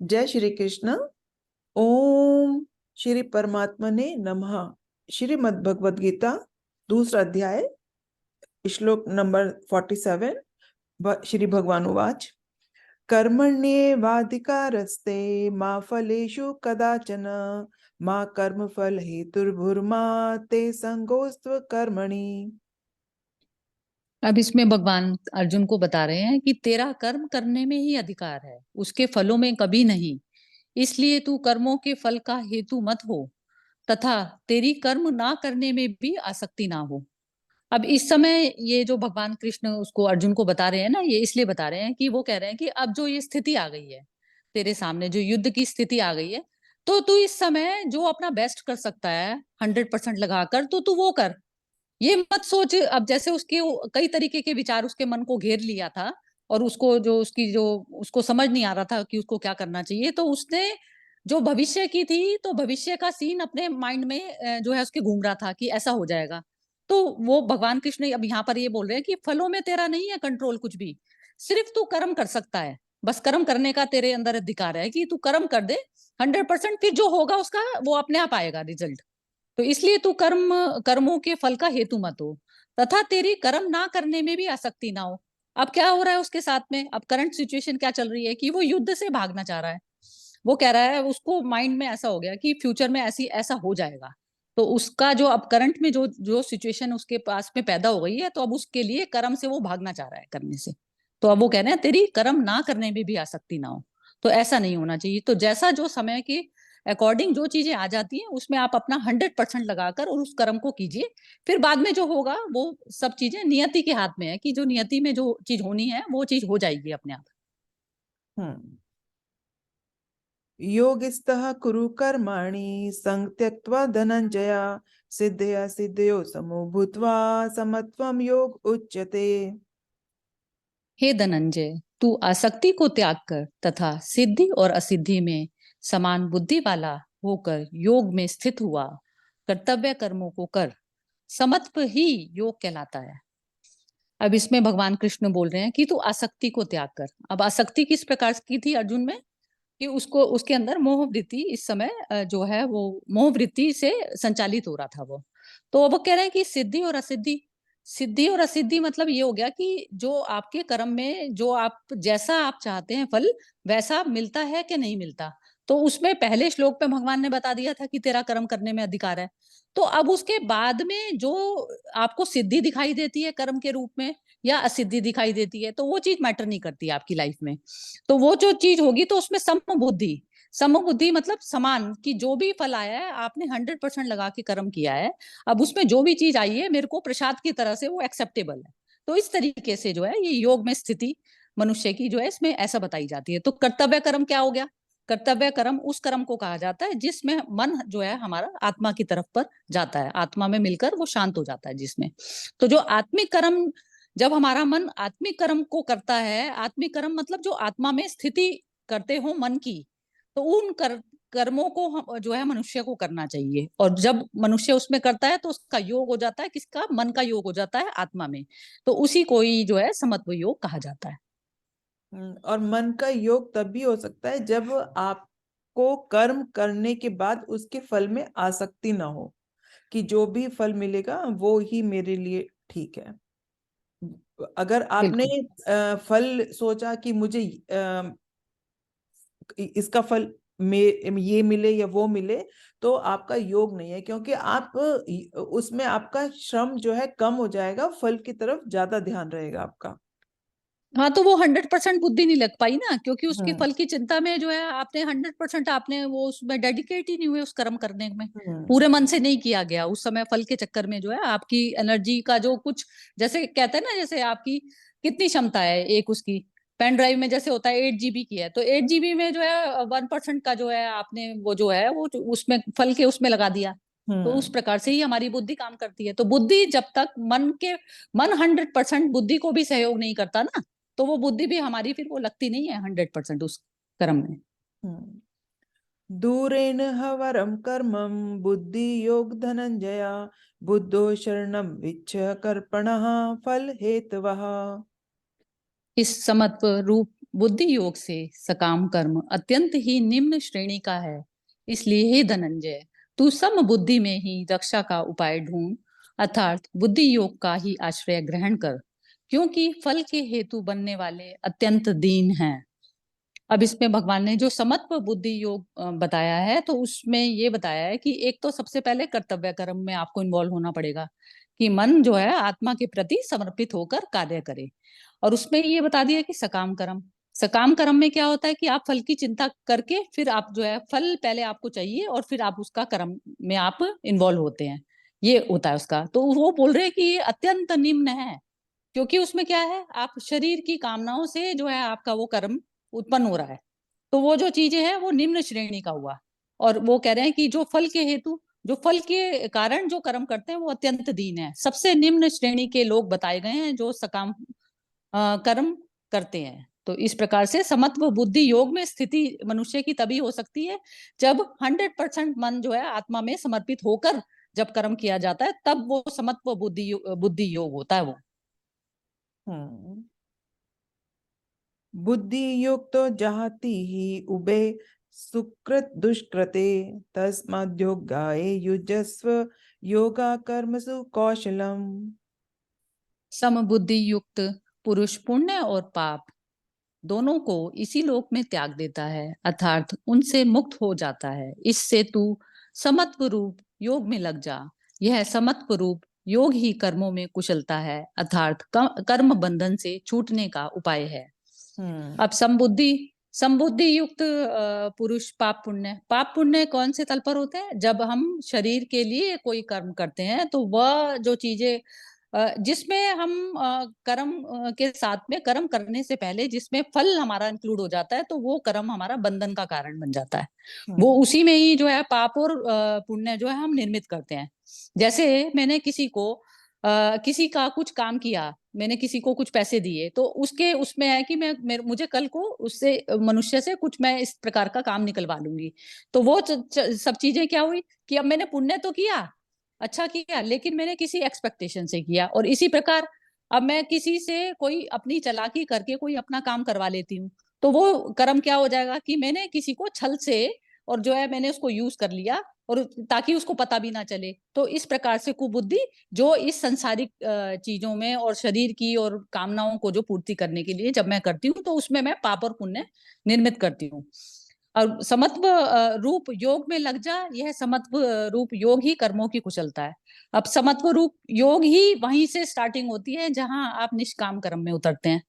जय श्री कृष्ण। ओम श्री परमात्मने नमः। श्रीमद् भगवद गीता दूसरा अध्याय श्लोक नंबर 47। श्री भगवान उवाच कर्मण्येवाधिकारस्ते मा फलेषु कदाचन मा कर्मफल हेतुर्भुर्मा ते संगोस्त्व कर्मणि। अब इसमें भगवान अर्जुन को बता रहे हैं कि तेरा कर्म करने में ही अधिकार है, उसके फलों में कभी नहीं। इसलिए तू कर्मों के फल का हेतु मत हो तथा तेरी कर्म ना करने में भी आसक्ति ना हो। अब इस समय ये जो भगवान कृष्ण उसको अर्जुन को बता रहे हैं ना, ये इसलिए बता रहे हैं कि वो कह रहे हैं कि अब जो ये स्थिति आ गई है तेरे सामने, जो युद्ध की स्थिति आ गई है, तो तू इस समय जो अपना बेस्ट कर सकता है 100% लगाकर, तो तू वो कर। ये मत सोच, अब जैसे उसके कई तरीके के विचार उसके मन को घेर लिया था और उसको जो उसकी जो उसको समझ नहीं आ रहा था कि उसको क्या करना चाहिए, तो उसने जो भविष्य की थी, तो भविष्य का सीन अपने माइंड में जो है उसके घूम रहा था कि ऐसा हो जाएगा। तो वो भगवान कृष्ण अब यहाँ पर ये बोल रहे हैं कि फलों में तेरा नहीं है कंट्रोल कुछ भी, सिर्फ तू कर्म कर सकता है। बस कर्म करने का तेरे अंदर अधिकार है कि तू कर्म कर दे 100%, फिर जो होगा उसका वो अपने आप आएगा रिजल्ट। तो इसलिए तू कर्मों के फल का हेतु मत हो तथा तेरी कर्म ना करने में भी आसक्ति ना हो। अब क्या हो रहा है उसके साथ में, अब करंट सिचुएशन क्या चल रही है कि वो युद्ध से भागना चाह रहा है। वो कह रहा है, उसको माइंड में ऐसा हो गया कि फ्यूचर में ऐसा हो जाएगा। तो उसका जो अब करंट में जो जो सिचुएशन उसके पास में पैदा हो गई है, तो अब उसके लिए कर्म से वो भागना चाह रहा है करने से। तो अब वो कह रहे हैं तेरी कर्म ना करने में भी आसक्ति ना हो। तो ऐसा नहीं होना चाहिए। तो जैसा जो समय के अकॉर्डिंग जो चीजें आ जाती हैं उसमें आप अपना 100% लगाकर और उस कर्म को कीजिए। फिर बाद में जो होगा वो सब चीजें नियति के हाथ में है कि जो नियति में जो चीज होनी है वो चीज हो जाएगी अपने आप। हम्म। योगिस्तः कुरु कर्माणि संग त्यक्त्वा धनंजय सिद्धया सिद्धयो समो भूत्वा समत्वं योग उच्यते। हे धनंजय, तू आसक्ति को त्याग कर तथा सिद्धि और असिद्धि में समान बुद्धि वाला होकर योग में स्थित हुआ कर्तव्य कर्मों को कर। समत्व ही योग कहलाता है। अब इसमें भगवान कृष्ण बोल रहे हैं कि तू आसक्ति को त्याग कर। अब आसक्ति किस प्रकार की थी अर्जुन में, कि उसको उसके अंदर मोह वृत्ति इस समय जो है वो मोह वृत्ति से संचालित हो रहा था वो। तो वो कह रहे हैं कि सिद्धि और असिद्धि, सिद्धि और असिद्धि मतलब ये हो गया कि जो आपके कर्म में जो आप जैसा आप चाहते हैं फल वैसा मिलता है कि नहीं मिलता। तो उसमें पहले श्लोक में भगवान ने बता दिया था कि तेरा कर्म करने में अधिकार है। तो अब उसके बाद में जो आपको सिद्धि दिखाई देती है कर्म के रूप में या असिद्धि दिखाई देती है, तो वो चीज मैटर नहीं करती आपकी लाइफ में। तो वो जो चीज होगी तो उसमें समबुद्धि, समबुद्धि मतलब समान, कि जो भी फल आया है आपने 100% लगा के कर्म किया है, अब उसमें जो भी चीज आई है मेरे को प्रसाद की तरह से वो एक्सेप्टेबल है। तो इस तरीके से जो है ये योग में स्थिति मनुष्य की जो है इसमें ऐसा बताई जाती है। तो कर्तव्य कर्म क्या हो गया, कर्तव्य कर्म उस कर्म को कहा जाता है जिसमें मन जो है हमारा आत्मा की तरफ पर जाता है, आत्मा में मिलकर वो शांत हो जाता है जिसमें। तो जो आत्मिक कर्म, जब हमारा मन आत्मिक कर्म को करता है, आत्मिक कर्म मतलब जो आत्मा में स्थिति करते हो मन की, तो उन कर्मों को जो है मनुष्य को करना चाहिए। और जब मनुष्य उसमें करता है तो उसका योग हो जाता है, किसका, मन का योग हो जाता है आत्मा में। तो उसी को ही जो है समत्व योग कहा जाता है। और मन का योग तब भी हो सकता है जब आपको कर्म करने के बाद उसके फल में आसक्ति ना हो, कि जो भी फल मिलेगा वो ही मेरे लिए ठीक है। अगर आपने बिल्कुल। फल सोचा कि मुझे इसका फल में ये मिले या वो मिले, तो आपका योग नहीं है, क्योंकि आप उसमें आपका श्रम जो है कम हो जाएगा, फल की तरफ ज्यादा ध्यान रहेगा आपका। हाँ, तो वो 100% बुद्धि नहीं लग पाई ना, क्योंकि उसके हम्म। फल की चिंता में जो है आपने 100% आपने वो उसमें डेडिकेट ही नहीं हुए उस कर्म करने में। हम्म। पूरे मन से नहीं किया गया उस समय, फल के चक्कर में जो है आपकी एनर्जी का जो कुछ, जैसे कहते हैं ना, जैसे आपकी कितनी क्षमता है एक उसकी पेन ड्राइव में, जैसे होता है 8 GB की है, तो 8 GB में जो है 1% का जो है आपने वो जो है वो उसमें फल के उसमें लगा दिया। तो उस हम्म। प्रकार से ही हमारी बुद्धि काम करती है। तो बुद्धि जब तक मन 100% बुद्धि को भी सहयोग नहीं करता ना, तो वो बुद्धि भी हमारी फिर वो लगती नहीं है 100% उस कर्म में। हम्म। दूरेण हवरम कर्मम बुद्धि योग धनंजय बुद्धो शरणम विच्छ कर्पणः फल हेतवः। इस समत्व रूप बुद्धि योग से सकाम कर्म अत्यंत ही निम्न श्रेणी का है। इसलिए हे धनंजय, तू सम बुद्धि में ही रक्षा का उपाय ढूंढ, अर्थात बुद्धि योग का ही आश्रय ग्रहण कर, क्योंकि फल के हेतु बनने वाले अत्यंत दीन हैं। अब इसमें भगवान ने जो समत्व बुद्धि योग बताया है, तो उसमें ये बताया है कि एक तो सबसे पहले कर्तव्य कर्म में आपको इन्वॉल्व होना पड़ेगा, कि मन जो है आत्मा के प्रति समर्पित होकर कार्य करे। और उसमें ये बता दिया कि सकाम कर्म में क्या होता है कि आप फल की चिंता करके फिर आप जो है फल पहले आपको चाहिए और फिर आप उसका कर्म में आप इन्वॉल्व होते हैं, ये होता है उसका। तो वो बोल रहे हैं कि ये अत्यंत निम्न है, क्योंकि उसमें क्या है, आप शरीर की कामनाओं से जो है आपका वो कर्म उत्पन्न हो रहा है। तो वो जो चीजें हैं वो निम्न श्रेणी का हुआ। और वो कह रहे हैं कि जो फल के हेतु, जो फल के कारण जो कर्म करते हैं वो अत्यंत दीन है। सबसे निम्न श्रेणी के लोग बताए गए हैं जो सकाम कर्म करते हैं। तो इस प्रकार से समत्व बुद्धि योग में स्थिति मनुष्य की तभी हो सकती है जब 100% मन जो है आत्मा में समर्पित होकर जब कर्म किया जाता है, तब वो समत्व बुद्धि योग होता है वो। हम्म। बुद्धि योग तो जहाती ही उबे सुकृत दुष्कृते तस्माद्योगाय युजस्व योगा कर्मसु कौशलम। समबुद्धि युक्त पुरुष पुण्य और पाप दोनों को इसी लोक में त्याग देता है, अर्थात उनसे मुक्त हो जाता है। इससे तू समत्व रूप योग में लग जा। यह समत्व रूप योग ही कर्मों में कुशलता है, अर्थात कर्म बंधन से छूटने का उपाय है। हम्म। अब समबुद्धि युक्त पुरुष पाप पुण्य कौन से तल पर होते हैं? जब हम शरीर के लिए कोई कर्म करते हैं तो वह जो चीजें जिसमें हम कर्म के साथ में कर्म करने से पहले जिसमें फल हमारा इंक्लूड हो जाता है, तो वो कर्म हमारा बंधन का कारण बन जाता है। वो हम्म। उसी में ही जो है पाप और पुण्य जो है हम निर्मित करते हैं। जैसे मैंने किसी का कुछ काम किया, मैंने किसी को कुछ पैसे दिए, तो उसके उसमें है कि मुझे कल को उससे मनुष्य से कुछ मैं इस प्रकार का काम निकलवा लूंगी। तो वो सब चीजें क्या हुई कि अब मैंने पुण्य तो किया, अच्छा किया, लेकिन मैंने किसी एक्सपेक्टेशन से किया। और इसी प्रकार अब मैं किसी से कोई अपनी चालाकी करके कोई अपना काम करवा लेती हूँ, तो वो कर्म क्या हो जाएगा कि मैंने किसी को छल से और जो है मैंने उसको यूज कर लिया, और ताकि उसको पता भी ना चले। तो इस प्रकार से कुबुद्धि जो इस संसारिक चीजों में और शरीर की और कामनाओं को जो पूर्ति करने के लिए जब मैं करती हूँ, तो उसमें मैं पाप और पुण्य निर्मित करती हूँ। और समत्व रूप योग में लग जा, यह समत्व रूप योग ही कर्मों की कुशलता है। अब समत्व रूप योग ही वहीं से स्टार्टिंग होती है जहां आप निष्काम कर्म में उतरते हैं।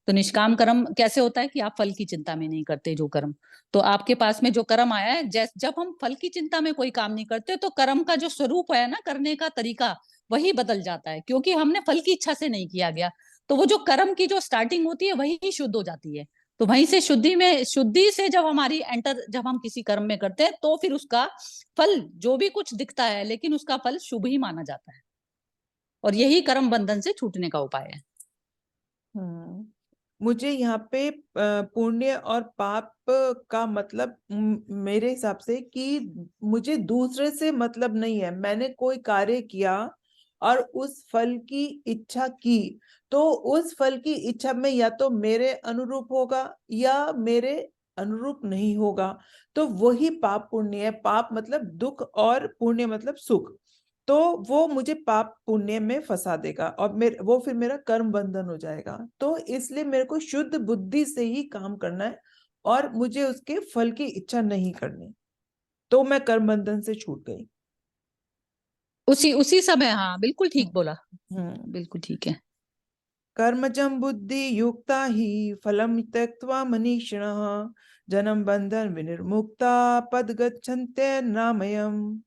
तो निष्काम कर्म कैसे होता है कि आप फल की चिंता में नहीं करते जो कर्म। तो आपके पास में जो कर्म आया है, जब हम फल की चिंता में कोई काम नहीं करते, तो कर्म का जो स्वरूप है ना, करने का तरीका वही बदल जाता है, क्योंकि हमने फल की इच्छा से नहीं किया गया। तो वो जो कर्म की जो स्टार्टिंग होती है वही शुद्ध हो जाती है। तो वहीं से शुद्धि से जब हम किसी कर्म में करते हैं, तो फिर उसका फल जो भी कुछ दिखता है, लेकिन उसका फल शुभ ही माना जाता है। और यही कर्म बंधन से छूटने का उपाय है। हम्म। मुझे यहाँ पे पुण्य और पाप का मतलब मेरे हिसाब से कि मुझे दूसरे से मतलब नहीं है। मैंने कोई कार्य किया और उस फल की इच्छा की, तो उस फल की इच्छा में या तो मेरे अनुरूप होगा या मेरे अनुरूप नहीं होगा। तो वही पाप पुण्य है। पाप मतलब दुख और पुण्य मतलब सुख। तो वो मुझे पाप पुण्य में फंसा देगा और वो फिर मेरा कर्म बंधन हो जाएगा। तो इसलिए मेरे को शुद्ध बुद्धि से ही काम करना है और मुझे उसके फल की इच्छा नहीं करनी। तो मैं कर्म बंधन से छूट गई। उसी उसी समय, हाँ बिल्कुल ठीक हम्म। बोला। हम्म। बिल्कुल ठीक है। कर्मजं बुद्धि युक्ता ही फलम त्यक्त्वा मनीषिणः जन्म बंधन विनिर्मुक्ता पद गच्छन्ते नामयम्।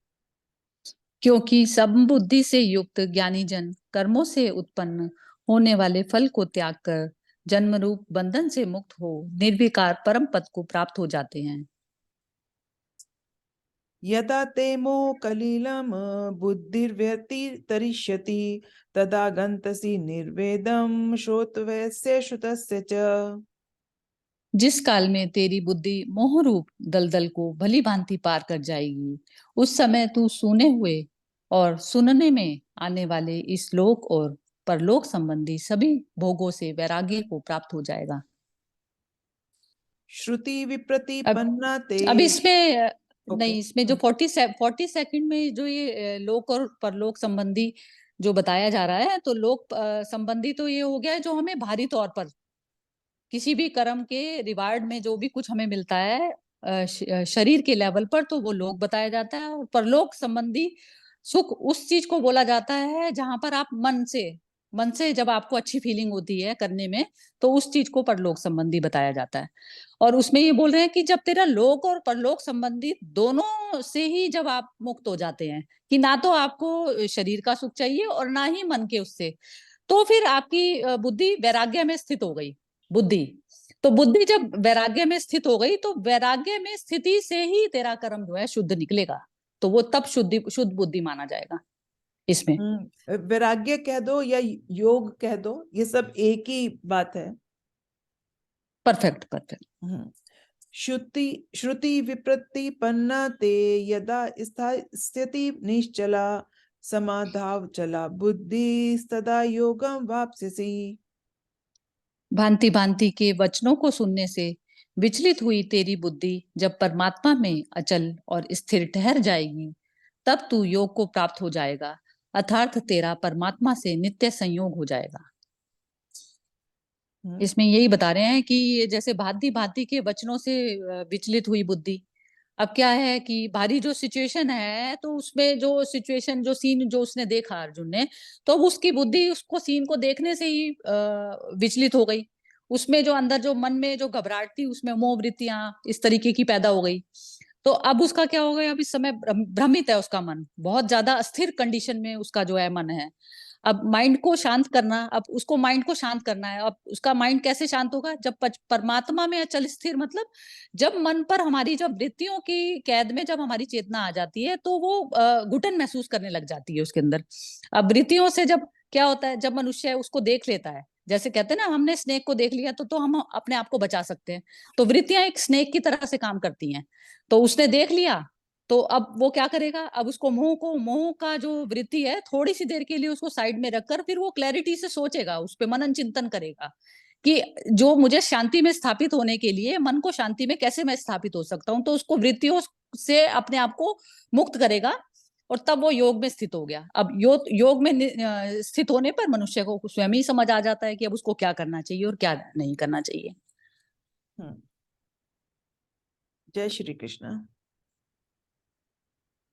क्योंकि समबुद्धि से युक्त ज्ञानी जन कर्मों से उत्पन्न होने वाले फल को त्याग कर जन्म रूप बंधन से मुक्त हो निर्विकार परम पद को प्राप्त हो जाते हैं। यदा ते मोकलिलं बुद्धिर्व्यतितरिष्यति तदा गन्तसि निर्वेदं श्रोतव्यस्य श्रुतस्य च। जिस काल में तेरी बुद्धि मोह रूप दलदल को भली भांति पार कर जाएगी, उस समय तू सुने हुए और सुनने में आने वाले इस लोक और परलोक संबंधी सभी भोगों से वैराग्य को प्राप्त हो जाएगा। श्रुति अब विप्रतिपन्ना ते। अब इसमें ओके। नहीं, इसमें जो 40 सेकंड में जो ये लोक और परलोक संबंधी जो बताया जा रहा है, तो लोक संबंधी तो ये हो गया है जो हमें बाहरी तौर पर किसी भी कर्म के रिवार्ड में जो भी कुछ हमें मिलता है शरीर के लेवल पर, तो वो लोक बताया जाता है। और परलोक संबंधी सुख उस चीज को बोला जाता है जहां पर आप मन से जब आपको अच्छी फीलिंग होती है करने में, तो उस चीज को परलोक संबंधी बताया जाता है। और उसमें ये बोल रहे हैं कि जब तेरा लोक और परलोक संबंधी दोनों से ही जब आप मुक्त हो जाते हैं, कि ना तो आपको शरीर का सुख चाहिए और ना ही मन के उससे, तो फिर आपकी बुद्धि वैराग्य में स्थित हो गई। बुद्धि तो बुद्धि जब वैराग्य में स्थित हो गई, तो वैराग्य में स्थिति से ही तेरा कर्म जो है शुद्ध निकलेगा। तो वो तब शुद्ध बुद्धि माना जाएगा इसमें। वैराग्य कह दो या योग कह दो, ये सब एक ही बात है। Perfect perfect. श्रुति श्रुति विप्रतिपन्ना ते यदा स्थिति निश्चला समाधाव चला बुद्धि सदा योगम वापसी। भांति भांति के वचनों को सुनने से विचलित हुई तेरी बुद्धि जब परमात्मा में अचल और स्थिर ठहर जाएगी, तब तू योग को प्राप्त हो जाएगा, अर्थात तेरा परमात्मा से नित्य संयोग हो जाएगा। इसमें यही बता रहे हैं कि जैसे भांति भांति के वचनों से विचलित हुई बुद्धि। अब क्या है कि भारी जो सिचुएशन है, तो उसमें जो सिचुएशन जो सीन जो उसने देखा अर्जुन ने, तो अब उसकी बुद्धि उसको सीन को देखने से ही विचलित हो गई। उसमें जो अंदर जो मन में जो घबराहट थी, उसमें मोह वृत्तियां इस तरीके की पैदा हो गई। तो अब उसका क्या हो गया, अब इस समय भ्रमित है उसका मन, बहुत ज्यादा अस्थिर कंडीशन में उसका जो है मन है। अब माइंड को शांत करना, अब उसको माइंड को शांत करना है। अब उसका माइंड कैसे शांत होगा, जब परमात्मा में अचल स्थिर, मतलब जब मन पर हमारी जब वृत्तियों की कैद में जब हमारी चेतना आ जाती है, तो वो घुटन महसूस करने लग जाती है उसके अंदर। अब वृत्तियों से जब क्या होता है, जब मनुष्य उसको देख लेता है, जैसे कहते हैं ना, हमने स्नेक को देख लिया तो हम अपने आप को बचा सकते हैं। तो वृत्तियां एक स्नेक की तरह से काम करती हैं। तो उसने देख लिया, तो अब वो क्या करेगा, अब उसको मोह का जो वृत्ति है, थोड़ी सी देर के लिए उसको साइड में रखकर फिर वो क्लैरिटी से सोचेगा, उस पे मनन चिंतन करेगा कि जो मुझे शांति में स्थापित होने के लिए, मन को शांति में कैसे मैं स्थापित हो सकता हूँ। तो उसको वृत्तियों से अपने आप को मुक्त करेगा, और तब वो योग में स्थित हो गया। अब योग में स्थित होने पर मनुष्य को स्वयं ही समझ आ जाता है कि अब उसको क्या करना चाहिए और क्या नहीं करना चाहिए। जय श्री कृष्ण।